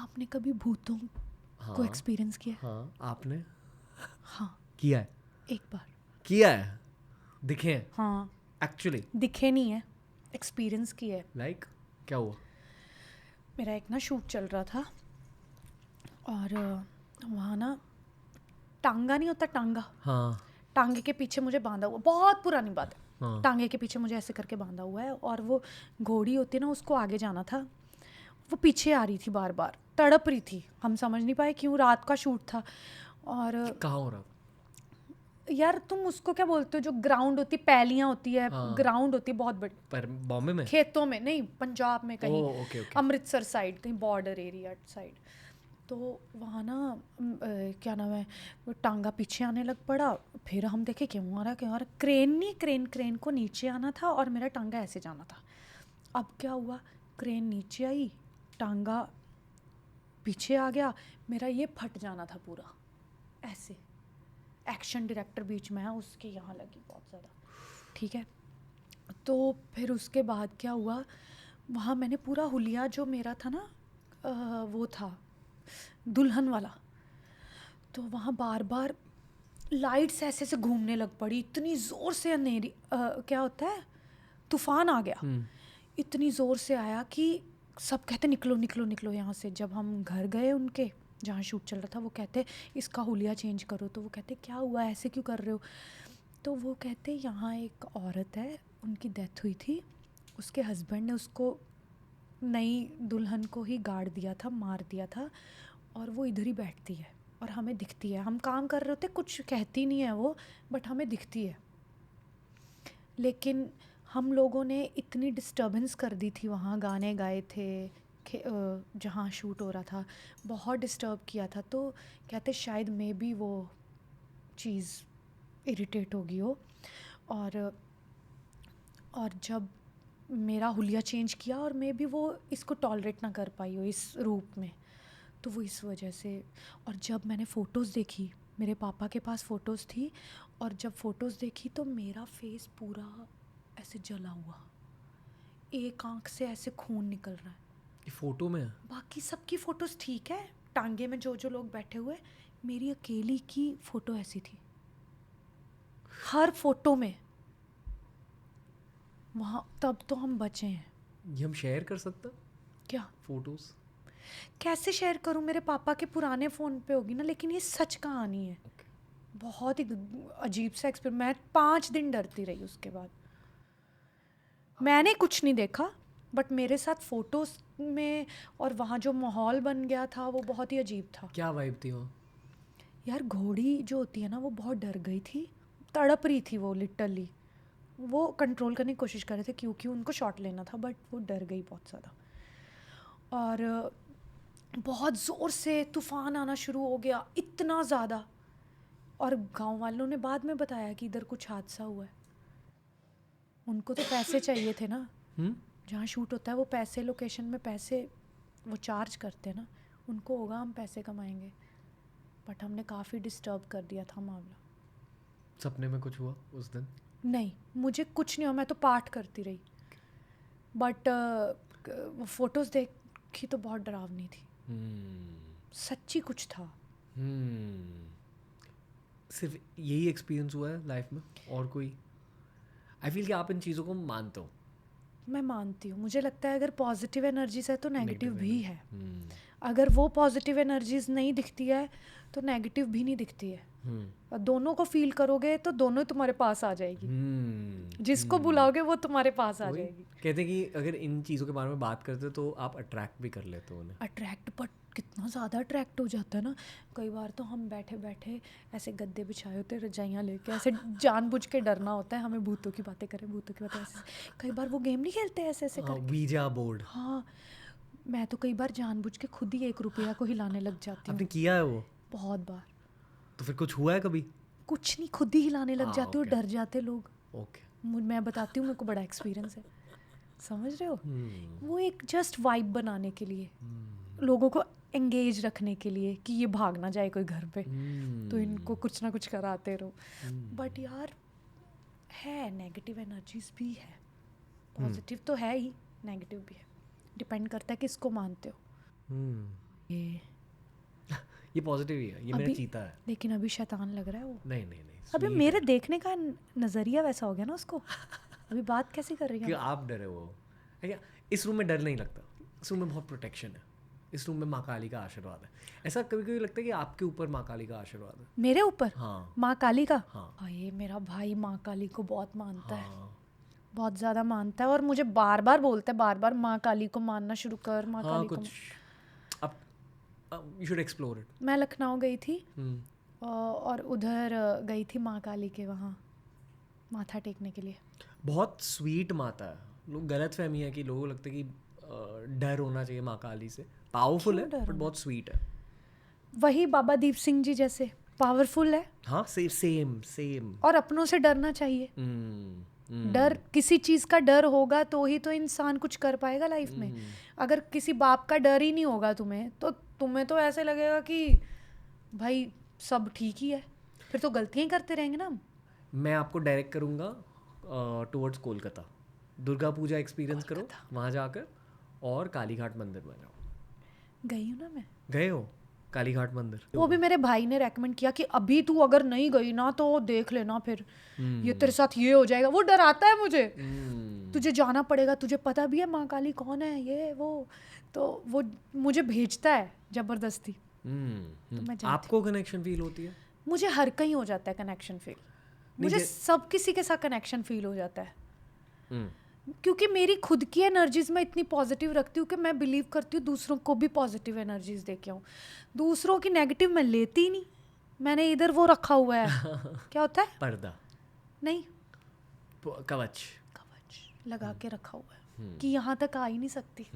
आपने कभी भूतों को एक्सपीरियंस किया है? हाँ, आपने हाँ, किया है? एक बार। किया है? दिखे हैं? हाँ, एक्चुअली दिखे नहीं है, एक्सपीरियंस किया है। लाइक क्या हुआ? मेरा एक ना शूट चल रहा था और वहाँ ना टांगा नहीं होता, टांगा, हाँ टांगे के पीछे मुझे बांधा हुआ, बहुत पुरानी बात है, हाँ टांगे के पीछे मुझे ऐसे करके बांधा हुआ है और वो घोड़ी होती है ना, उसको आगे जाना था, वो पीछे आ रही थी, बार बार तड़प रही थी, हम समझ नहीं पाए क्यों, रात का शूट था। और कहाँ हो रहा? यार तुम उसको क्या बोलते हो, जो ग्राउंड होती, पैलियां होती है, हाँ। ग्राउंड होती है बहुत बड़ी, पर बॉम्बे में? खेतों में नहीं, पंजाब में कहीं, ओह, ओके ओके। अमृतसर साइड कहीं, बॉर्डर एरिया साइड। तो वहाँ ना क्या नाम है, वो टांगा पीछे आने लग पड़ा, फिर हम देखे क्यों आ रहा, क्यों आ रहा, क्रेन नहीं, क्रेन को नीचे आना था और मेरा टांगा ऐसे जाना था। अब क्या हुआ, क्रेन नीचे आई, टांगा पीछे आ गया, मेरा ये फट जाना था पूरा ऐसे। एक्शन डायरेक्टर बीच में है, उसके यहाँ लगी बहुत ज़्यादा, ठीक है। तो फिर उसके बाद क्या हुआ, वहाँ मैंने पूरा हुलिया जो मेरा था ना, वो था दुल्हन वाला, तो वहाँ बार बार लाइट्स ऐसे से घूमने लग पड़ी, इतनी ज़ोर से अंधेरी, क्या होता है, तूफान आ गया, इतनी ज़ोर से आया कि सब कहते निकलो निकलो निकलो यहाँ से। जब हम घर गए उनके जहाँ शूट चल रहा था, वो कहते इसका हुलिया चेंज करो, तो वो कहते क्या हुआ, ऐसे क्यों कर रहे हो? तो वो कहते यहाँ एक औरत है, उनकी डेथ हुई थी, उसके हस्बैंड ने उसको, नई दुल्हन को ही गाड़ दिया था, मार दिया था, और वो इधर ही बैठती है और हमें दिखती है, हम काम कर रहे होते, कुछ कहती नहीं है वो, बट हमें दिखती है। लेकिन हम लोगों ने इतनी डिस्टर्बेंस कर दी थी, वहाँ गाने गाए थे, जहाँ शूट हो रहा था, बहुत डिस्टर्ब किया था, तो कहते शायद मे बी वो चीज़ इरिटेट होगी हो। और जब मेरा हुलिया चेंज किया, और मे बी वो इसको टॉलरेट ना कर पाई हो इस रूप में, तो वो इस वजह से। और जब मैंने फ़ोटोज़ देखी, मेरे पापा के पास फ़ोटोज़ थी, और जब फ़ोटोज़ देखी तो मेरा फेस पूरा ऐसे जला हुआ, एक आंख से ऐसे खून निकल रहा है। ये फोटो में है? बाकी सबकी फ़ोटोज़ ठीक है, टांगे में जो जो लोग बैठे हुए, मेरी अकेली की फ़ोटो ऐसी थी, हर फोटो में वहाँ। तब तो हम बचे हैं। ये हम शेयर कर सकते हैं क्या, फोटोज? कैसे शेयर करूँ, मेरे पापा के पुराने फ़ोन पे होगी ना, लेकिन ये सच कहानी है। बहुत ही अजीब सा एक्सपीरियंस, मैं 5 दिन डरती रही उसके बाद। मैंने कुछ नहीं देखा, बट मेरे साथ फ़ोटोज़ में और वहाँ जो माहौल बन गया था वो बहुत ही अजीब था। क्या वाइब थी वो? यार घोड़ी जो होती है ना, वो बहुत डर गई थी, तड़प रही थी वो लिटरली, वो कंट्रोल करने की कोशिश कर रहे थे क्योंकि उनको शॉट लेना था, बट वो डर गई बहुत ज़्यादा। और बहुत ज़ोर से तूफ़ान आना शुरू हो गया, इतना ज़्यादा। और गांव वालों ने बाद में बताया कि इधर कुछ हादसा हुआ है। उनको तो पैसे चाहिए थे ना, जहाँ शूट होता है वो पैसे, लोकेशन में पैसे वो चार्ज करते हैं ना, उनको होगा हम पैसे कमाएंगे, बट हमने काफ़ी डिस्टर्ब कर दिया था मामला। सपने में कुछ हुआ उस दिन? नहीं, मुझे कुछ नहीं हुआ, मैं तो पाठ करती रही, बट वो फ़ोटोज़ देखी तो बहुत डरावनी थी। सच्ची कुछ था। सिर्फ यही एक्सपीरियंस हुआ है लाइफ में, और कोई? आई फील कि आप इन चीज़ों को मानते हो। मैं मानती हूँ, मुझे लगता है अगर पॉजिटिव एनर्जीज है तो नेगेटिव भी है। हम्म, अगर वो पॉजिटिव एनर्जीज नहीं दिखती है तो नेगेटिव भी नहीं दिखती है, और दोनों को फील करोगे तो दोनों ही तुम्हारे पास आ जाएगी, जिसको बुलाओगे वो तुम्हारे पास आ जाएगी। कहते हैं कि अगर इन चीज़ों के बारे में बात करते हो तो आप अट्रैक्ट भी कर लेते हो उन्हें। अट्रैक्ट, बट कितना ज़्यादा अट्रैक्ट हो जाता है ना। कई बार तो हम बैठे बैठे ऐसे गद्दे बिछाए होते हैं, रजाइयाँ लेके, ऐसे जानबूझ के डरना होता है हमें, भूतों की बातें करें, भूतों की बातें ऐसे। कई बार वो गेम नहीं खेलते ऐसे ऐसे करके, वीजा बोर्ड। हाँ, मैं तो कई बार जानबूझ के खुद ही 1 रुपया को हिलाने लग जाती हूँ। आपने किया है वो? बहुत बार। तो फिर कुछ हुआ है कभी? कुछ नहीं, खुद ही हिलाने लग जाती हूँ, ओके डर जाते लोग। ओके। मैं बताती हूँ, मेरे को बड़ा एक्सपीरियंस है, समझ रहे हो। वो एक जस्ट वाइब बनाने के लिए, लोगों को एंगेज रखने के लिए कि ये भाग ना जाए कोई घर पे, तो इनको कुछ ना कुछ कराते रहो। बट यार है, नेगेटिव एनर्जीज भी है, पॉजिटिव तो है ही, नेगेटिव भी है, डिपेंड करता है किसको मानते हो। ये पॉजिटिव ही है, ये मेरा अभी- चीता है। लेकिन अभी शैतान लग रहा है वो। नहीं नहीं नहीं, अभी sweet मेरे है। देखने का नजरिया वैसा हो गया ना उसको। अभी बात कैसी कर रही कि हूँ? आप डरे वो है क्या? इस रूम में डर नहीं लगता, इस रूम में बहुत प्रोटेक्शन है, इस रूम में माँ काली का आशीर्वाद है। ऐसा कभी कभी लगता है कि आपके ऊपर माँ काली का आशीर्वाद है। मेरे ऊपर हाँ माँ काली का? हाँ ये मेरा भाई माँ काली को बहुत मानता है, हाँ बहुत ज़्यादा मानता है, और मुझे बार बार बोलता है, बार बार माँ काली को मानना शुरू कर, माँ हाँ काली को कुछ अब यू शुड एक्सप्लोर इट। मैं लखनऊ गई थी और उधर गई थी माँ काली के वहाँ माथा टेकने के लिए। बहुत स्वीट माता है। लोग गलत फहमी है कि लोगों को लगता है कि डर होना चाहिए माँ काली से। पावरफुल है क्यों डर बट होना? बहुत स्वीट है। वही बाबा दीप सिंह जी जैसे पावरफुल है, हाँ सेम सेम। और अपनों से डरना चाहिए। डर, किसी चीज़ का डर होगा तो ही तो इंसान कुछ कर पाएगा लाइफ में। अगर किसी बाप का डर ही नहीं होगा तुम्हें, तो तुम्हें तो ऐसे लगेगा कि भाई सब ठीक ही है, फिर तो गलतियां ही करते रहेंगे ना हम। मैं आपको डायरेक्ट करूँगा टुवर्ड्स कोलकाता। दुर्गा पूजा एक्सपीरियंस करो वहाँ जाकर, और कालीघाट मंदिर में जाओ। गई हूँ ना मैं, गए हो कालीघाट मंदिर? वो भी मेरे भाई ने रेकमेंड किया कि अभी तू अगर नहीं गई ना तो देख लेना, फिर ये तेरे साथ ये हो जाएगा। वो डराता है मुझे, तुझे जाना पड़ेगा, तुझे पता भी है माँ काली कौन है, ये वो, तो वो मुझे भेजता है जबरदस्ती। तो मैं जाती आपको कनेक्शन फील होती है? मुझे हर कहीं हो जाता है कनेक्शन फील, मुझे सब किसी के साथ कनेक्शन फील हो जाता है, क्योंकि मेरी खुद की एनर्जीज मैं इतनी पॉजिटिव रखती हूँ कि मैं बिलीव करती हूँ दूसरों को भी पॉजिटिव एनर्जीज दे के आऊँ। दूसरों की नेगेटिव मैं लेती ही नहीं। मैंने इधर वो रखा हुआ है क्या होता है, पर्दा, नहीं, कवच कवच लगा के रखा हुआ है कि यहाँ तक आ ही नहीं सकती।